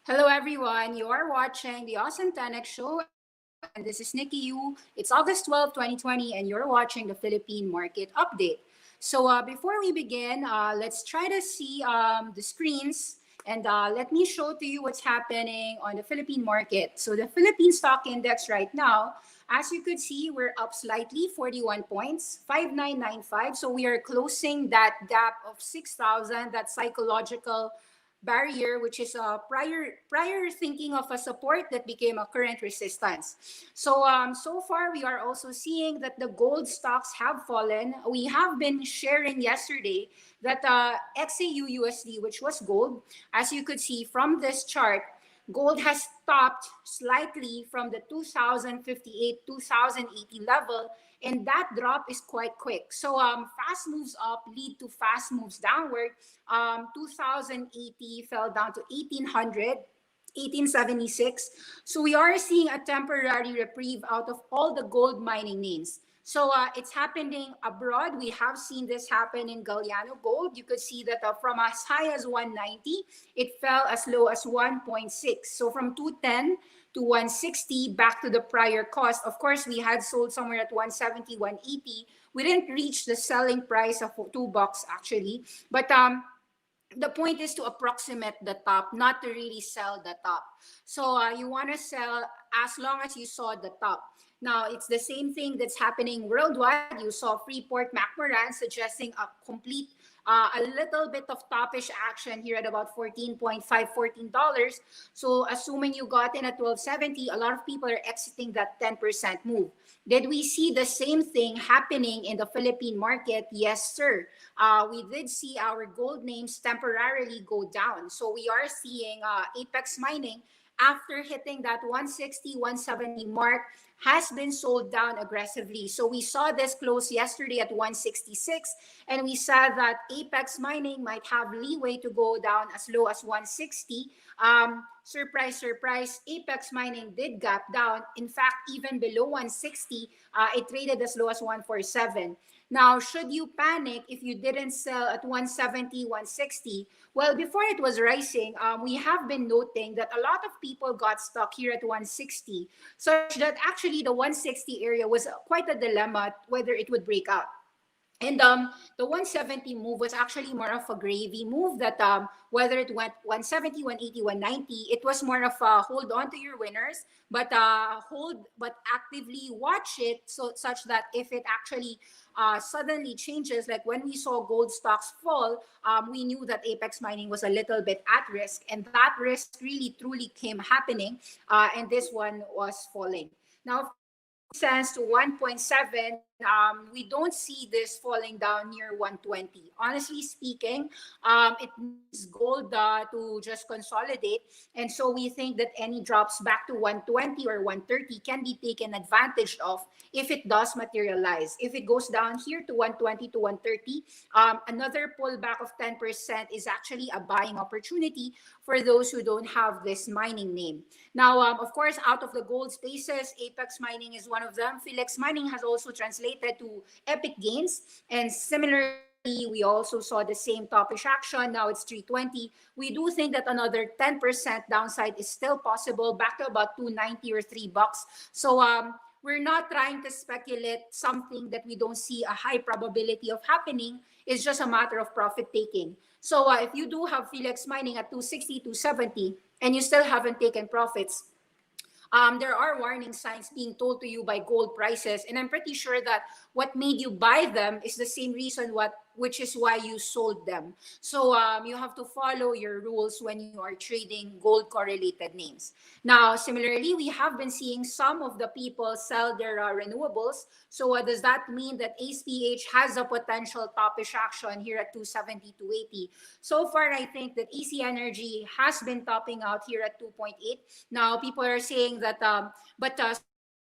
Hello, everyone. You are watching the Awesome 10X Show, and this is Nikki Yu. It's August 12, 2020, and you're watching the Philippine Market Update. Before we begin, let's try to see the screens, and let me show to you what's happening on the Philippine market. So, the Philippine Stock Index right now, as you could see, we're up slightly, 41 points, 5995. So, we are closing that gap of 6,000, that psychological barrier, which is a prior thinking of a support that became a current resistance. So far we are also seeing that the gold stocks have fallen. We have been sharing yesterday that XAU USD, which was gold, as you could see from this chart, gold has stopped slightly from the 2058 2080 level, and that drop is quite quick. Fast moves up lead to fast moves downward. 2080 fell down to 1800. 1876. So we are seeing a temporary reprieve out of all the gold mining names. It's happening abroad. We have seen this happen in Galliano Gold. You could see that from as high as 190, it fell as low as 1.6. So from 210 to 160 back to the prior cost. Of course, we had sold somewhere at 170, 180. We didn't reach the selling price of $2 actually, but the point is to approximate the top, not to really sell the top. You want to sell as long as you saw the top. Now, it's the same thing that's happening worldwide. You saw Freeport McMoran suggesting a complete, a little bit of toppish action here at about 14.5, $14. So assuming you got in at 1270, a lot of people are exiting that 10% move. Did we see the same thing happening in the Philippine market? Yes, sir. We did see our gold names temporarily go down. So we are seeing Apex Mining, after hitting that 160, 170 mark, has been sold down aggressively. So we saw this close yesterday at 166, and we saw that Apex Mining might have leeway to go down as low as 160. Surprise, surprise, Apex Mining did gap down. In fact, even below 160, it traded as low as 147. Now, should you panic if you didn't sell at 170, 160? Well, before it was rising, we have been noting that a lot of people got stuck here at 160, such that actually the 160 area was quite a dilemma whether it would break out. And the 170 move was actually more of a gravy move that whether it went 170, 180, 190, it was more of a hold on to your winners, but actively watch it such that if it actually suddenly changes, like when we saw gold stocks fall, we knew that Apex Mining was a little bit at risk, and that risk really truly came happening, and this one was falling. Now, cents to 1.7, we don't see this falling down near 120. Honestly speaking, it needs gold to just consolidate. And so we think that any drops back to 120 or 130 can be taken advantage of if it does materialize. If it goes down here to 120 to 130, another pullback of 10% is actually a buying opportunity for those who don't have this mining name. Now, of course, out of the gold spaces, Apex Mining is one of them. Philex Mining has also translated to epic gains. And similarly, we also saw the same toppish action. Now it's 320. We do think that another 10% downside is still possible, back to about 290 or $3. We're not trying to speculate something that we don't see a high probability of happening. It's just a matter of profit taking. If you do have Philex Mining at 260, 270, and you still haven't taken profits, there are warning signs being told to you by gold prices, and I'm pretty sure that what made you buy them is the same reason which is why you sold them. You have to follow your rules when you are trading gold correlated names. Now, similarly, we have been seeing some of the people sell their renewables. Does that mean that ACPH has a potential toppish action here at 270 to 80? So far, I think that EC Energy has been topping out here at 2.8. Now, people are saying that,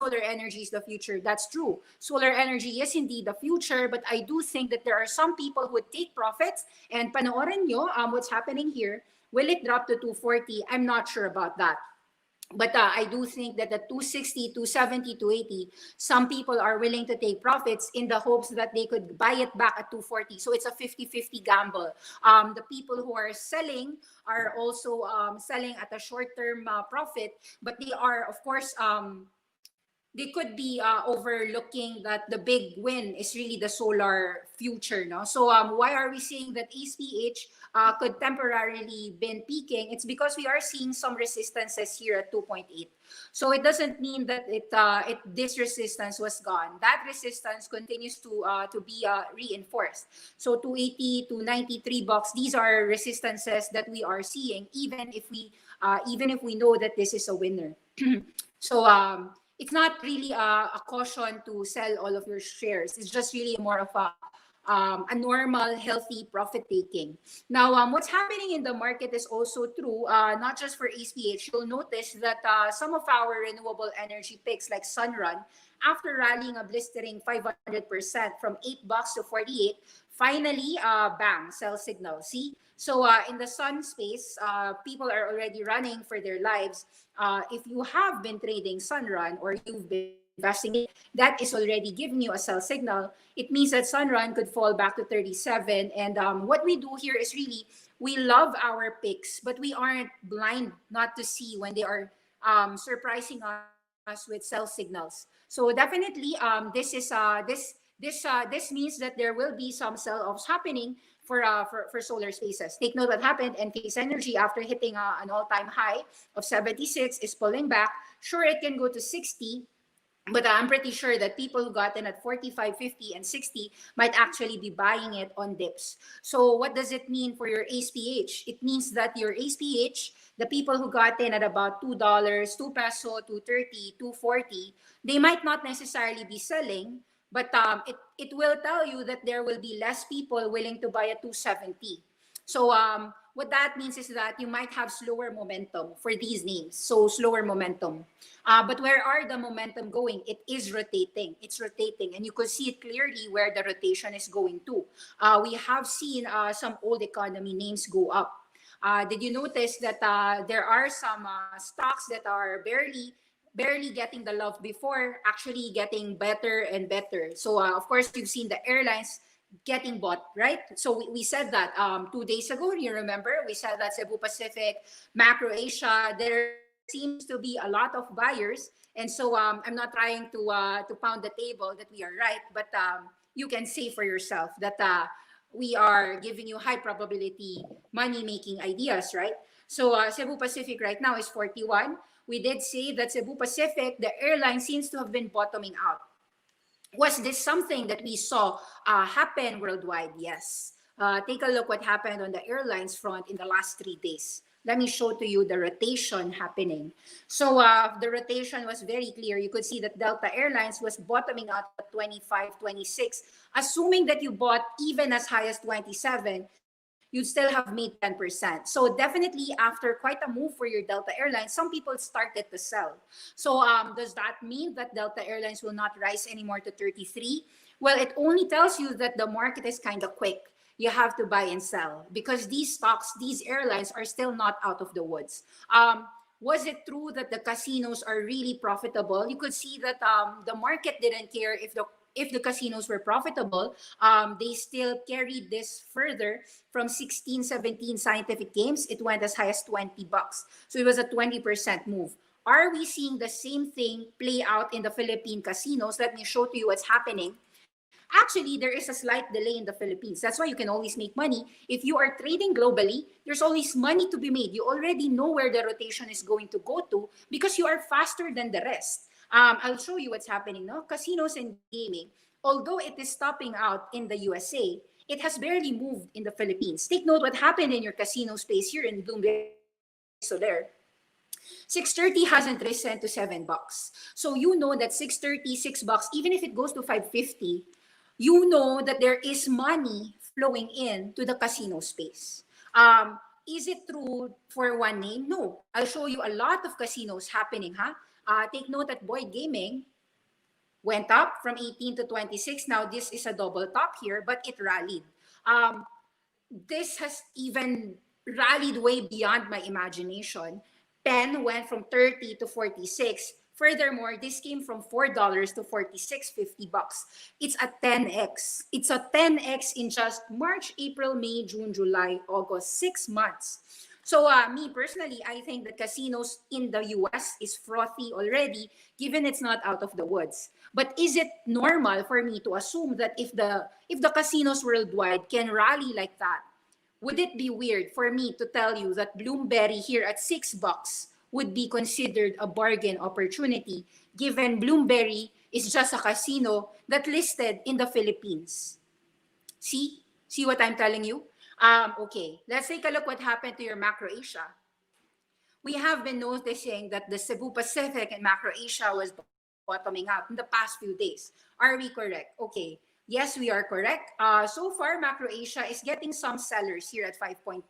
solar energy is the future. That's true. Solar energy is indeed the future, but I do think that there are some people who would take profits, and panoorin nyo what's happening here. Will it drop to 240? I'm not sure about that. But I do think that the 260, 270, 280, some people are willing to take profits in the hopes that they could buy it back at 240. So it's a 50-50 gamble. The people who are selling are also selling at a short-term profit, but they are, of course, they could be overlooking that the big win is really the solar future, no? So why are we saying that ASPH could temporarily been peaking? It's because we are seeing some resistances here at 2.8. So it doesn't mean that this resistance was gone. That resistance continues to be reinforced. So 280 to 93 bucks, these are resistances that we are seeing, even if we know that this is a winner. So it's not really a caution to sell all of your shares. It's just really more of a normal, healthy profit taking. Now, what's happening in the market is also true, not just for ASPH. You'll notice that some of our renewable energy picks like Sunrun, after rallying a blistering 500% from $8 to 48, finally, bang, sell signal. See? So in the sun space, people are already running for their lives. If you have been trading Sunrun or you've been investing in it, that is already giving you a sell signal. It means that Sunrun could fall back to 37. And what we do here is really, we love our picks, but we aren't blind not to see when they are surprising us with sell signals. So definitely, this means that there will be some sell-offs happening for solar spaces. Take note what happened. Enphase Energy, after hitting an all-time high of 76, is pulling back. Sure, it can go to 60, but I'm pretty sure that people who got in at 45, 50, and 60 might actually be buying it on dips. So what does it mean for your ASPH? It means that your ASPH, the people who got in at about $2, 2 peso, 230, 240, they might not necessarily be selling, but it will tell you that there will be less people willing to buy at 270. So what that means is that you might have slower momentum for these names. So slower momentum. But where are the momentum going? It is rotating. It's rotating. And you could see it clearly where the rotation is going to. We have seen some old economy names go up. Did you notice that there are some stocks that are barely getting the love before, actually getting better and better? So of course, you've seen the airlines getting bought, right? So we said that 2 days ago. You remember we said that Cebu Pacific, Macro Asia, there seems to be a lot of buyers. And so I'm not trying to pound the table that we are right, but you can say for yourself that we are giving you high probability money making ideas, right? So Cebu Pacific right now is 41. We did say that Cebu Pacific, the airline, seems to have been bottoming out. Was this something that we saw happen worldwide? Yes. Take a look what happened on the airlines front in the last 3 days. Let me show to you the rotation happening. So the rotation was very clear. You could see that Delta Airlines was bottoming out at 25, 26. Assuming that you bought even as high as 27, you'd still have made 10%. So definitely after quite a move for your Delta Airlines, some people started to sell. So does that mean that Delta Airlines will not rise anymore to 33? Well, it only tells you that the market is kind of quick. You have to buy and sell because these stocks, these airlines are still not out of the woods. Was it true that the casinos are really profitable? You could see that the market didn't care if the casinos were profitable. They still carried this further from 16, 17 scientific games. It went as high as 20 bucks. So it was a 20% move. Are we seeing the same thing play out in the Philippine casinos? Let me show to you what's happening. Actually, there is a slight delay in the Philippines. That's why you can always make money. If you are trading globally, there's always money to be made. You already know where the rotation is going to go to because you are faster than the rest. I'll show you what's happening. No, casinos and gaming, although it is stopping out in the USA, it has barely moved in the Philippines. Take note what happened in your casino space here in Bloomberg Soler. 630 hasn't risen to $7. So you know that 630, $6, even if it goes to 550, you know that there is money flowing in to the casino space. Is it true for one name? No. I'll show you a lot of casinos happening. Take note that Boyd Gaming went up from 18 to 26. Now this is a double top here, but it rallied. This has even rallied way beyond my imagination. Pen went from 30 to 46. Furthermore, this came from $4 to 46.50 bucks. It's a 10x. It's a 10x in just March, April, May, June, July, August, 6 months. So me personally, I think that casinos in the US is frothy already, given it's not out of the woods. But is it normal for me to assume that if the casinos worldwide can rally like that, would it be weird for me to tell you that Bloomberry here at $6 would be considered a bargain opportunity, given Bloomberry is just a casino that listed in the Philippines? See what I'm telling you? Okay, let's take a look what happened to your macro Asia. We have been noticing that the Cebu Pacific and macro Asia was bottoming out in the past few days. Are we correct? Okay. Yes, we are correct. So far, macro Asia is getting some sellers here at 5.2.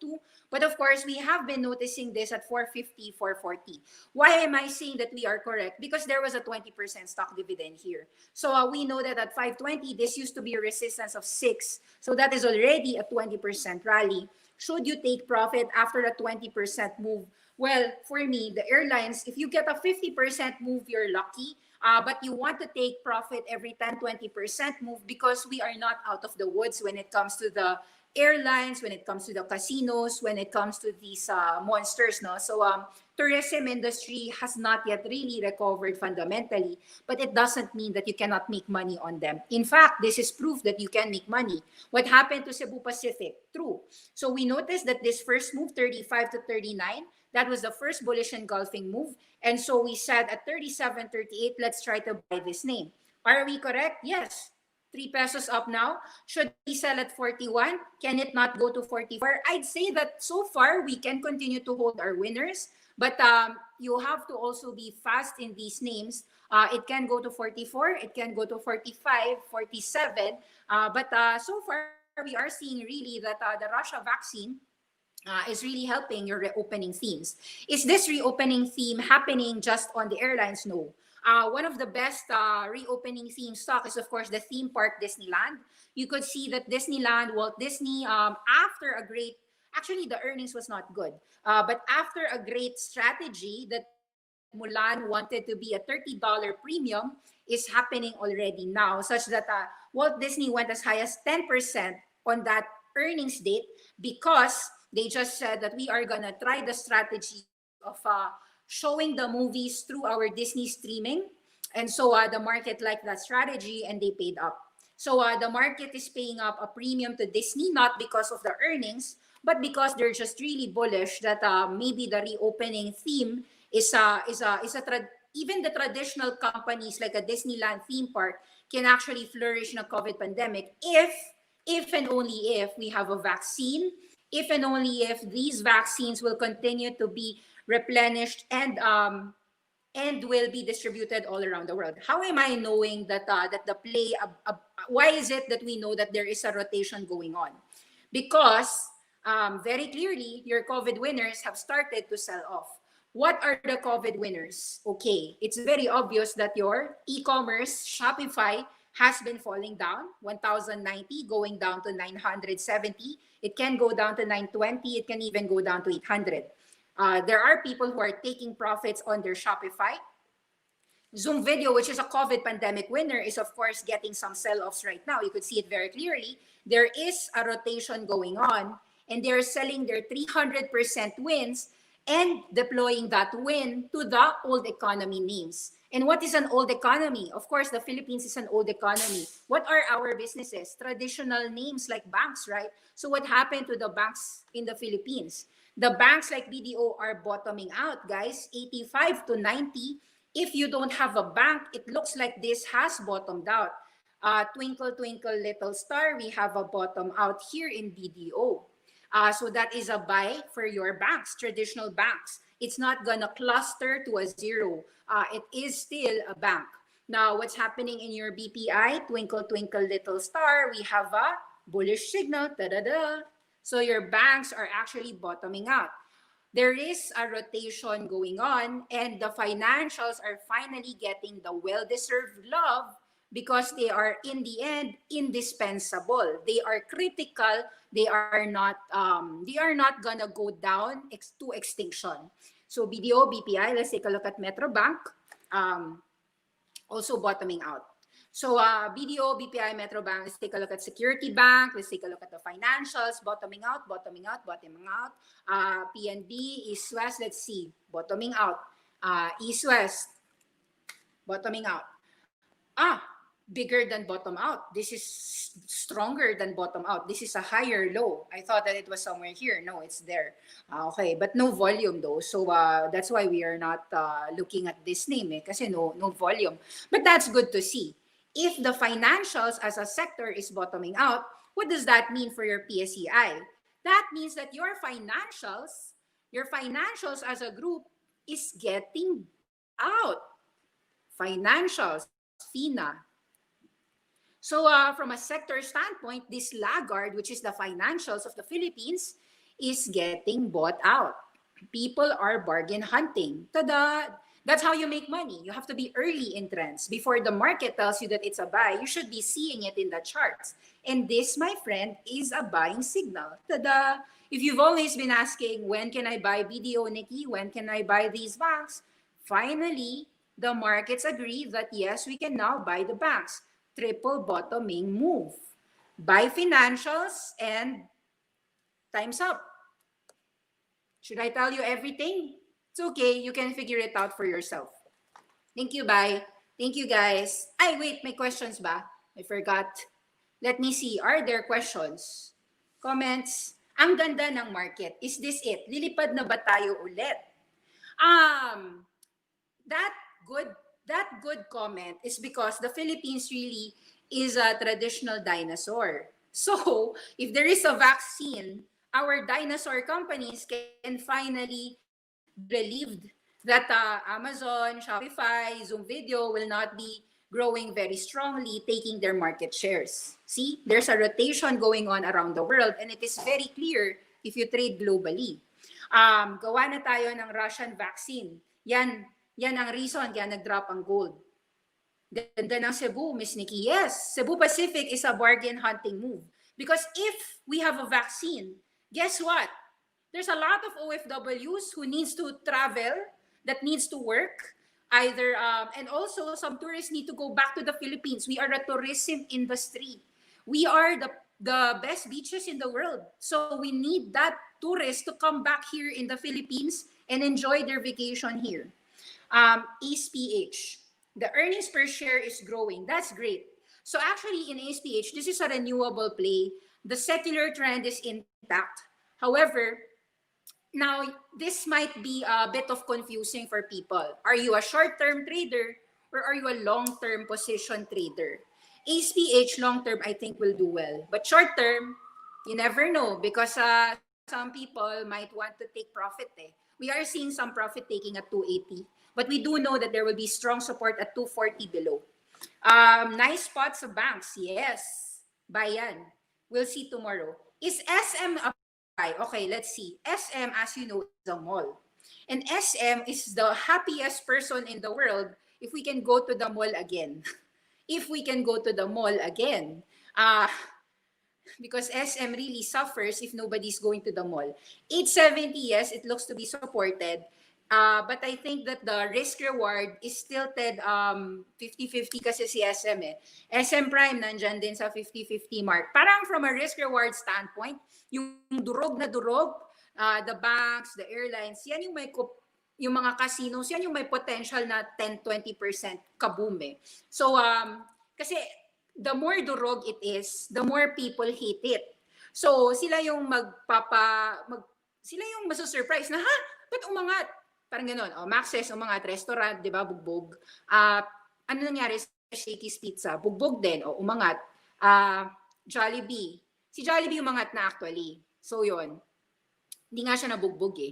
But of course, we have been noticing this at 450, 440. Why am I saying that we are correct? Because there was a 20% stock dividend here. So we know that at 520, this used to be a resistance of 6. So that is already a 20% rally. Should you take profit after a 20% move? Well, for me, the airlines, if you get a 50% move, you're lucky. But you want to take profit every 10-20% move, because we are not out of the woods when it comes to the airlines, when it comes to the casinos, when it comes to these monsters. No? So tourism industry has not yet really recovered fundamentally, but it doesn't mean that you cannot make money on them. In fact, this is proof that you can make money. What happened to Cebu Pacific? True. So we noticed that this first move, 35 to 39, that was the first bullish engulfing move. And so we said at 37.38, let's try to buy this name. Are we correct? Yes. 3 pesos up now. Should we sell at 41? Can it not go to 44? I'd say that so far we can continue to hold our winners, but you have to also be fast in these names. It can go to 44, it can go to 45, 47. But so far we are seeing really that the Russia vaccine is really helping your reopening themes. Is this reopening theme happening just on the airlines? No. One of the best reopening theme stock is, of course, the theme park Disneyland. You could see that Disneyland, Walt Disney, after a great, actually the earnings was not good, but after a great strategy that Mulan wanted to be a $30 premium is happening already now, such that Walt Disney went as high as 10% on that earnings date, because they just said that we are going to try the strategy of showing the movies through our Disney streaming. And so the market liked that strategy and they paid up. So the market is paying up a premium to Disney, not because of the earnings, but because they're just really bullish that maybe the reopening theme even the traditional companies like a Disneyland theme park can actually flourish in a COVID pandemic if and only if we have a vaccine, if and only if these vaccines will continue to be replenished and will be distributed all around the world. How am I knowing that why is it that we know that there is a rotation going on? Because very clearly your COVID winners have started to sell off. What are the COVID winners? Okay, it's very obvious that your e-commerce Shopify has been falling down, 1,090 going down to 970. It can go down to 920. It can even go down to 800. There are people who are taking profits on their Shopify. Zoom Video, which is a COVID pandemic winner, is of course getting some sell-offs right now. You could see it very clearly. There is a rotation going on, and they're selling their 300% wins and deploying that win to the old economy names. And what is an old economy? Of course, the Philippines is an old economy. What are our businesses? Traditional names like banks, right? So what happened to the banks in the Philippines? The banks like BDO are bottoming out, guys, 85 to 90. If you don't have a bank, it looks like this has bottomed out. Twinkle, twinkle, little star, we have a bottom out here in BDO. So that is a buy for your banks, traditional banks. It's not going to cluster to a zero. It is still a bank. Now, what's happening in your BPI? Twinkle, twinkle, little star. We have a bullish signal. Da-da-da. So your banks are actually bottoming out. There is a rotation going on, and the financials are finally getting the well-deserved love because they are, in the end, indispensable. They are critical. They are not gonna go down to extinction. So BDO BPI, let's take a look at Metro Bank, also bottoming out. So BDO BPI Metro Bank, let's take a look at Security Bank, let's take a look at the financials, bottoming out, bottoming out, bottoming out. PNB, East West, let's see, bottoming out. East West, bottoming out. Bigger than bottom out. This is stronger than bottom out. This is a higher low. I thought that it was somewhere here. No, it's there. Okay, but no volume though. So that's why we are not looking at this name kasi no volume. But that's good to see. If the financials as a sector is bottoming out, what does that mean for your PSEI? That means that your financials as a group is getting out. Financials, FINA. So from a sector standpoint, this laggard, which is the financials of the Philippines, is getting bought out. People are bargain hunting. Tada! That's how you make money. You have to be early in trends. Before the market tells you that it's a buy, you should be seeing it in the charts. And this, my friend, is a buying signal. Tada! If you've always been asking, when can I buy BDO, Nikki? When can I buy these banks? Finally, the markets agree that yes, we can now buy the banks. Triple bottoming move. Buy financials and time's up. Should I tell you everything? It's okay. You can figure it out for yourself. Thank you, bye. Thank you, guys. Ay, wait, may questions ba? I forgot. Let me see. Are there questions? Comments? Ang ganda ng market. Is this it? Lilipad na ba tayo ulit? That good comment is because the Philippines really is a traditional dinosaur. So, if there is a vaccine, our dinosaur companies can finally be relieved that Amazon, Shopify, Zoom Video will not be growing very strongly, taking their market shares. See, there's a rotation going on around the world and it is very clear if you trade globally. Gawa na tayo ng Russian vaccine. Yan ang reason kaya nag-drop ang gold. Ganda ng Cebu, Miss Nikki. Yes, Cebu Pacific is a bargain hunting move. Because if we have a vaccine, guess what? There's a lot of OFWs who needs to travel, that needs to work, either, and also some tourists need to go back to the Philippines. We are a tourism industry. We are the best beaches in the world. So we need that tourist to come back here in the Philippines and enjoy their vacation here. ACE-PH, the earnings per share is growing. That's great. So actually in ACE-PH, this is a renewable play. The secular trend is intact. However, now this might be a bit of confusing for people. Are you a short-term trader or are you a long-term position trader? ACE-PH long-term, I think, will do well. But short-term, you never know because some people might want to take profit. We are seeing some profit taking at 280. But we do know that there will be strong support at 240 below. Nice spots of banks. Yes. Bayan. We'll see tomorrow. Is SM a buy? Okay, let's see. SM, as you know, is a mall. And SM is the happiest person in the world if we can go to the mall again. If we can go to the mall again. Because SM really suffers if nobody's going to the mall. 870, yes, it looks to be supported. But I think that the risk-reward is tilted 50-50 kasi si SM SM Prime nandyan din sa 50-50 mark. Parang from a risk-reward standpoint, yung durog na durog, the banks, the airlines, yan yung mga casinos, yan yung may potential na 10-20% kaboom So, kasi the more durog it is, the more people hate it. So, sila yung sila yung masusurprise na, ha? Ba't umangat? Parang gano'n. Maxes, umangat, restaurant, di ba, bugbog. Ano nangyari sa Shakey's Pizza? Bugbog din, umangat. Jollibee. Si Jollibee umangat na actually. So, yon. Hindi nga siya nabugbog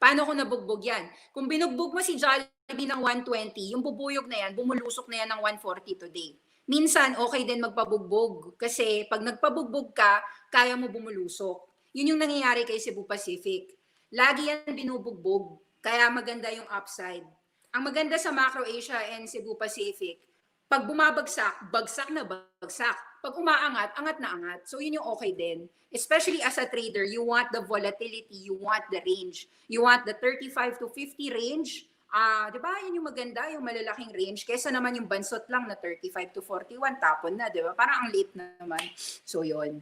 Paano ko nabugbog yan? Kung binugbog mo si Jollibee ng 120, yung bubuyog na yan, bumulusok na yan ng 140 today. Minsan, okay din magpabugbog. Kasi pag nagpabugbog ka, kaya mo bumulusok. Yun yung nangyayari kay Cebu Pacific. Lagi yan binubugbog. Kaya maganda yung upside. Ang maganda sa Macro Asia and Cebu Pacific, pag bumabagsak, bagsak na bagsak. pag umaangat, angat na angat. So yun yung okay din. Especially as a trader, you want the volatility, you want the range. You want the 35 to 50 range. Di ba? Yun yung maganda, yung malalaking range. Kesa naman yung bansot lang na 35 to 41, tapon na, di ba? Parang ang late na naman. So yun.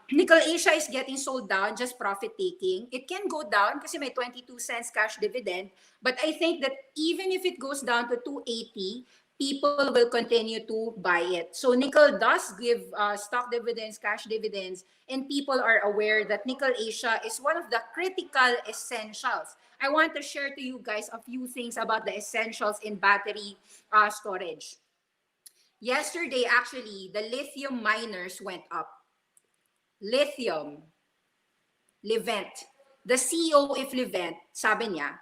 Nickel Asia is getting sold down, just profit taking. It can go down kasi may 22 cents cash dividend. But I think that even if it goes down to 280, people will continue to buy it. So nickel does give stock dividends, cash dividends, and people are aware that Nickel Asia is one of the critical essentials. I want to share to you guys a few things about the essentials in battery storage. Yesterday, actually, the lithium miners went up. Lithium, Livent. The CEO of Livent, sabi niya,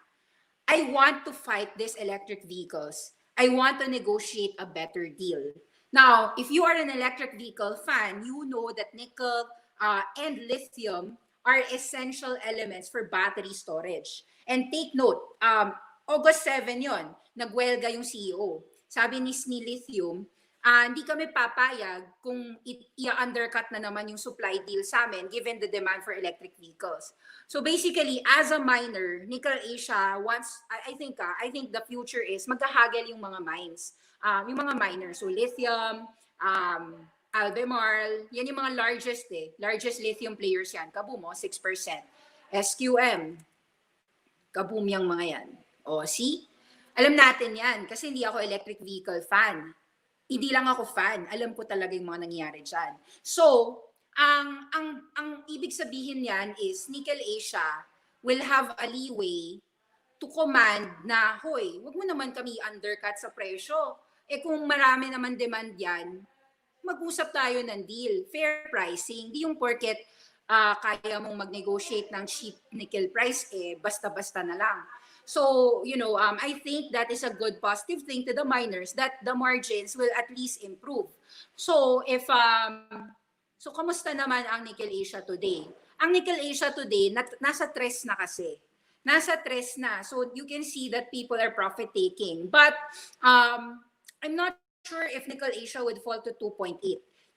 I want to fight these electric vehicles. I want to negotiate a better deal. Now, if you are an electric vehicle fan, you know that nickel and lithium are essential elements for battery storage. And take note, August 7 yon, nagwelga yung CEO. Sabi ni Lithium, hindi kami papayag kung i-undercut na naman yung supply deal sa amin given the demand for electric vehicles. So basically, as a miner, Nickel Asia wants, I think the future is magkahagel yung mga mines. Yung mga miners, so lithium, Albemarle, yan yung mga largest lithium players yan. Kaboom, 6%. SQM, kaboom yung mga yan. O, see? Alam natin yan kasi hindi ako electric vehicle fan. Hindi lang ako fan, alam ko talaga yung mga nangyayari dyan. So, ang ibig sabihin yan is Nickel Asia will have a leeway to command na, hoy, wag mo naman kami undercut sa presyo. Eh kung marami naman demand yan, mag-usap tayo ng deal. Fair pricing. Di yung porket kaya mong mag-negotiate ng cheap nickel price, eh basta-basta na lang. So, I think that is a good positive thing to the miners that the margins will at least improve. So, so kamusta naman ang Nickel Asia today? Ang Nickel Asia today, nasa tres na kasi. Nasa tres na. So, you can see that people are profit taking. But, I'm not sure if Nickel Asia would fall to 2.8.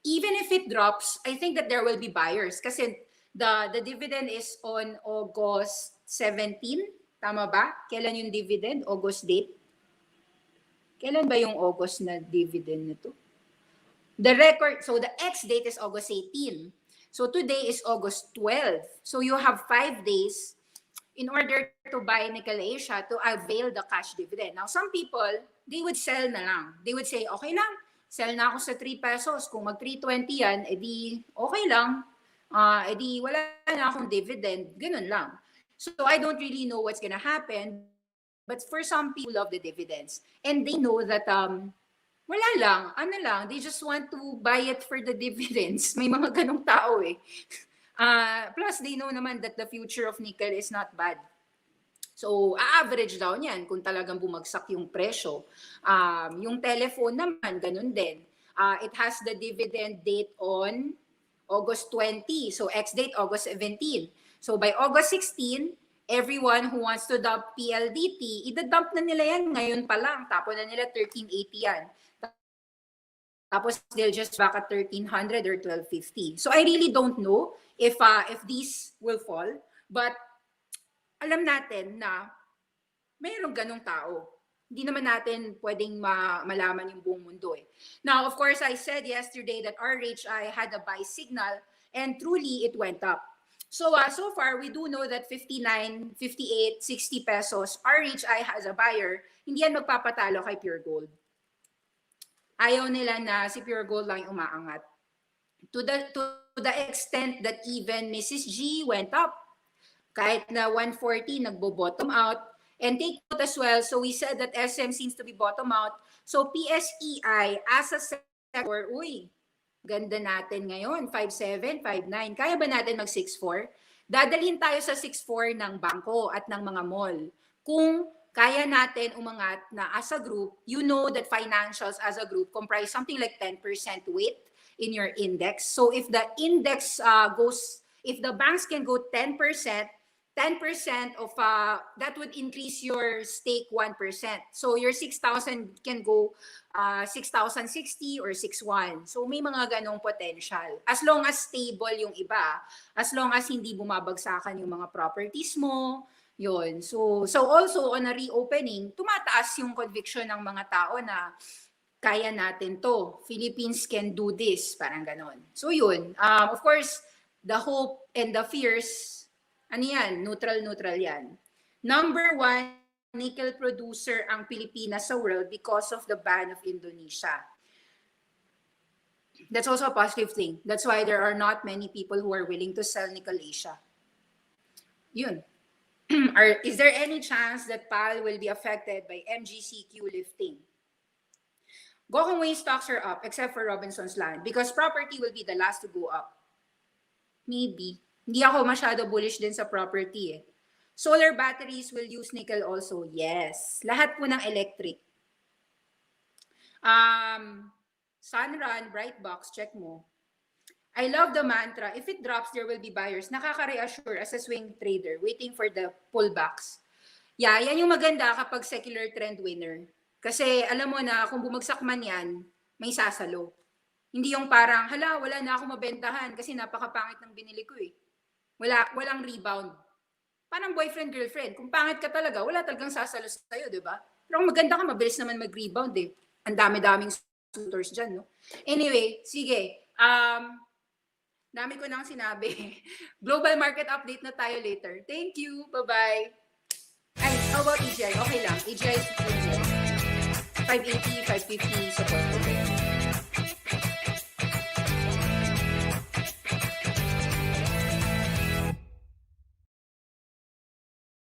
Even if it drops, I think that there will be buyers kasi the dividend is on August 17. Tama ba? Kailan yung dividend? August date? Kailan ba yung August na dividend nito? The record, so the ex-date is August 18. So today is August 12. So you have 5 days in order to buy Nickel Asia to avail the cash dividend. Now, some people, they would sell na lang. They would say, okay lang, sell na ako sa 3 pesos. Kung mag 320 yan, edi okay lang. Edi wala na akong dividend. Ganun lang. So I don't really know what's gonna happen, but for some people love the dividends. And they know that wala lang, they just want to buy it for the dividends. May mga ganong tao eh. Plus they know naman that the future of nickel is not bad. So a-average down yan kung talagang bumagsak yung presyo. Yung telephone naman, ganun din. It has the dividend date on August 20. So ex-date August 17. So by August 16, everyone who wants to dump PLDT, idadump na nila yan ngayon pa lang. Tapos na nila 1380 yan. Tapos they'll just back at 1300 or 1250. So I really don't know if these will fall. But alam natin na mayroong ganong tao. Hindi naman natin pwedeng malaman yung buong mundo eh. Now, of course, I said yesterday that RHI had a buy signal and truly it went up. So, so far, we do know that 59, 58, 60 pesos, RHI has a buyer. Hindi yan magpapatalo kay Pure Gold. Ayaw nila na si Pure Gold lang yung umaangat. To the extent that even Mrs. G went up. Kahit na 140, nagbo-bottom out. And take note as well, so we said that SM seems to be bottom out. So PSEI as a sector, ganda natin ngayon, 5.7, 5.9. Kaya ba natin mag 6.4? Dadalhin tayo sa 6.4 ng bangko at ng mga mall. Kung kaya natin umangat na as a group, you know that financials as a group comprise something like 10% weight in your index. So if the index if the banks can go 10%, 10% of that would increase your stake 1%. So your 6,000 can go 6,060 or 6,1. So may mga ganong potential. As long as stable yung iba, as long as hindi bumabagsakan yung mga properties mo, yun. So also on a reopening, tumataas yung conviction ng mga tao na kaya natin to. Philippines can do this. Parang ganon. So yun. Of course, the hope and the fears, ano yan? Neutral yan. Number 1, nickel producer ang Pilipinas sa world because of the ban of Indonesia. That's also a positive thing. That's why there are not many people who are willing to sell nickel Asia. Yun. Is there any chance that PAL will be affected by MGCQ lifting? Gokongwei stocks are up except for Robinson's Land because property will be the last to go up. Maybe. Hindi ako masyado bullish din sa property eh. Solar batteries will use nickel also. Yes. Lahat po ng electric. Sunrun, Brightbox, check mo. I love the mantra, if it drops, there will be buyers. Nakaka-reassure as a swing trader, waiting for the pullbacks. Yeah, yan yung maganda kapag secular trend winner. Kasi alam mo na kung bumagsak man yan, may sasalo. Hindi yung parang, hala, wala na ako mabentahan kasi napakapangit ng binili ko eh. Walang rebound. Parang boyfriend-girlfriend. Kung pangit ka talaga, wala talagang sasalo sa'yo, di ba? Pero kung maganda ka, mabilis naman mag-rebound eh. Ang dami-daming suitors dyan, no? Anyway, sige. Dami ko nang sinabi. Global market update na tayo later. Thank you. Bye-bye. Ay, how about AGI? Okay lang. AGI is 580, 550 support. Okay.